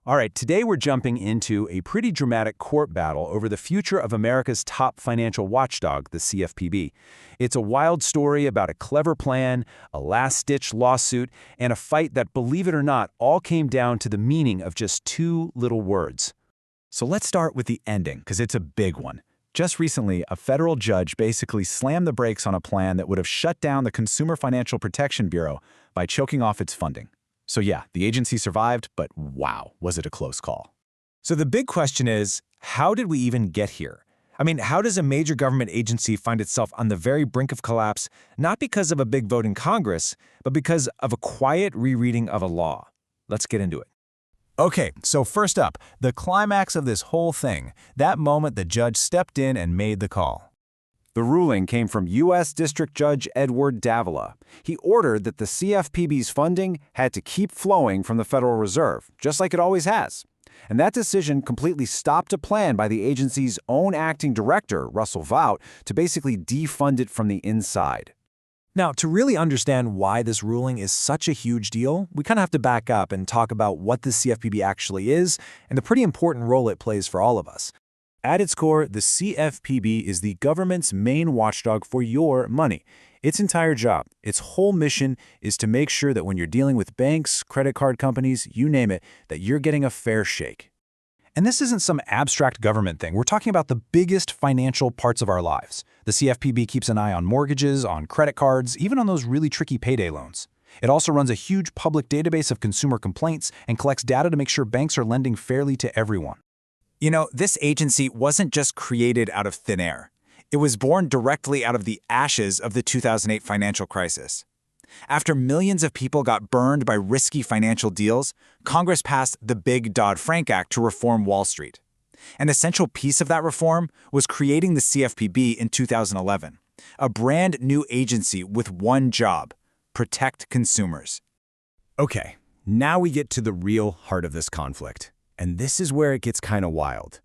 All right, today we're jumping into a pretty dramatic court battle over the future of America's top financial watchdog, the CFPB. It's a wild story about a clever plan, a last-ditch lawsuit, and a fight that, believe it or not, all came down to the meaning of just two little words. So let's start with the ending, because it's a big one. Just recently, a federal judge basically slammed the brakes on a plan that would have shut down the Consumer Financial Protection Bureau by choking off its funding. So yeah, the agency survived, but wow, was it a close call. So the big question is, how did we even get here? I mean, how does a major government agency find itself on the very brink of collapse, not because of a big vote in Congress, but because of a quiet rereading of a law? Let's get into it. Okay, so first up, the climax of this whole thing, that moment the judge stepped in and made the call. The ruling came from U.S. District Judge Edward Davila. He ordered that the CFPB's funding had to keep flowing from the Federal Reserve, just like it always has. And that decision completely stopped a plan by the agency's own acting director, Russell Vought, to basically defund it from the inside. Now, to really understand why this ruling is such a huge deal, we kind of have to back up and talk about what the CFPB actually is and the pretty important role it plays for all of us. At its core, the CFPB is the government's main watchdog for your money. Its entire job, its whole mission is to make sure that when you're dealing with banks, credit card companies, you name it, that you're getting a fair shake. And this isn't some abstract government thing. We're talking about the biggest financial parts of our lives. The CFPB keeps an eye on mortgages, on credit cards, even on those really tricky payday loans. It also runs a huge public database of consumer complaints and collects data to make sure banks are lending fairly to everyone. You know, this agency wasn't just created out of thin air. It was born directly out of the ashes of the 2008 financial crisis. After millions of people got burned by risky financial deals, Congress passed the big Dodd-Frank Act to reform Wall Street. An essential piece of that reform was creating the CFPB in 2011, a brand new agency with one job: protect consumers. Okay, now we get to the real heart of this conflict. And this is where it gets kind of wild.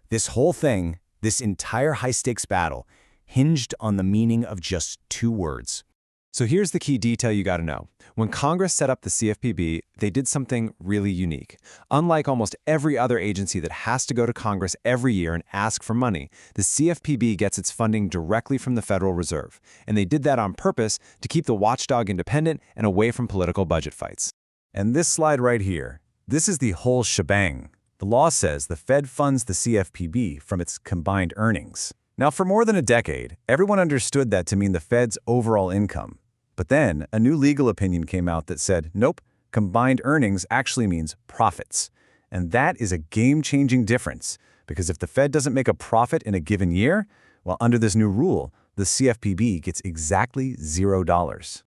This whole thing, this entire high-stakes battle, hinged on the meaning of just two words. So here's the key detail you got to know. When Congress set up the CFPB, they did something really unique. Unlike almost every other agency that has to go to Congress every year and ask for money, the CFPB gets its funding directly from the Federal Reserve. And they did that on purpose to keep the watchdog independent and away from political budget fights. And this slide right here, this is the whole shebang. The law says the Fed funds the CFPB from its combined earnings. Now, for more than a decade, everyone understood that to mean the Fed's overall income. But then, a new legal opinion came out that said, nope, combined earnings actually means profits. And that is a game-changing difference, because if the Fed doesn't make a profit in a given year, well, under this new rule, the CFPB gets exactly $0.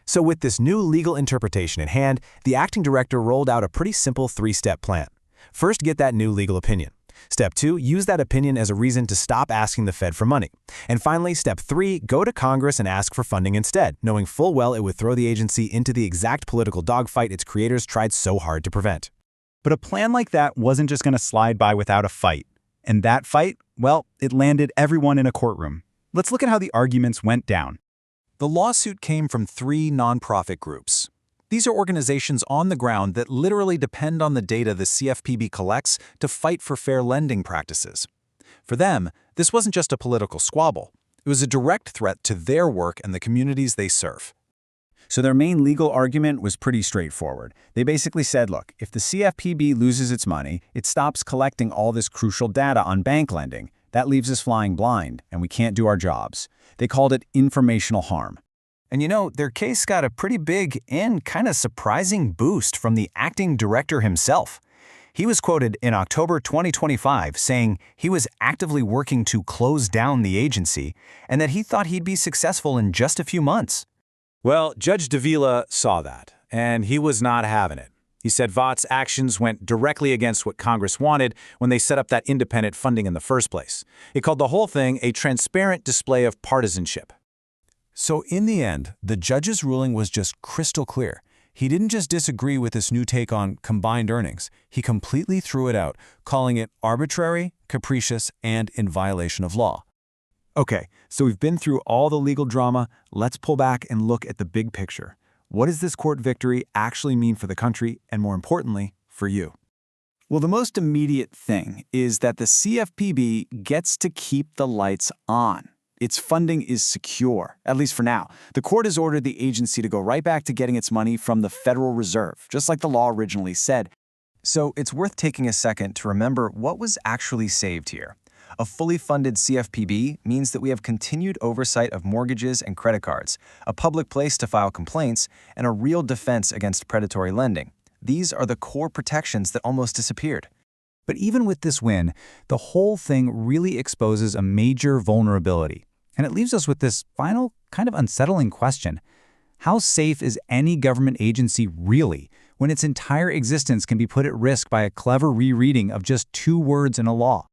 So with this new legal interpretation in hand, the acting director rolled out a pretty simple three-step plan. First, get that new legal opinion. Step 2, use that opinion as a reason to stop asking the Fed for money. And finally, Step 3, go to Congress and ask for funding instead, knowing full well it would throw the agency into the exact political dogfight its creators tried so hard to prevent. But a plan like that wasn't just going to slide by without a fight. And that fight, well, it landed everyone in a courtroom. Let's look at how the arguments went down. The lawsuit came from three nonprofit groups. These are organizations on the ground that literally depend on the data the CFPB collects to fight for fair lending practices. For them, this wasn't just a political squabble. It was a direct threat to their work and the communities they serve. So their main legal argument was pretty straightforward. They basically said, look, if the CFPB loses its money, it stops collecting all this crucial data on bank lending. That leaves us flying blind, and we can't do our jobs. They called it informational harm. And you know, their case got a pretty big and kind of surprising boost from the acting director himself. He was quoted in October 2025 saying he was actively working to close down the agency and that he thought he'd be successful in just a few months. Well, Judge Davila saw that, and he was not having it. He said Vaught's actions went directly against what Congress wanted when they set up that independent funding in the first place. He called the whole thing a transparent display of partisanship. So in the end, the judge's ruling was just crystal clear. He didn't just disagree with this new take on combined earnings. He completely threw it out, calling it arbitrary, capricious, and in violation of law. Okay, so we've been through all the legal drama. Let's pull back and look at the big picture. What does this court victory actually mean for the country and, more importantly, for you? Well, the most immediate thing is that the CFPB gets to keep the lights on. Its funding is secure, at least for now. The court has ordered the agency to go right back to getting its money from the Federal Reserve, just like the law originally said. So it's worth taking a second to remember what was actually saved here. A fully funded CFPB means that we have continued oversight of mortgages and credit cards, a public place to file complaints, and a real defense against predatory lending. These are the core protections that almost disappeared. But even with this win, the whole thing really exposes a major vulnerability. And it leaves us with this final, kind of unsettling question. How safe is any government agency really when its entire existence can be put at risk by a clever rereading of just 2 words in a law?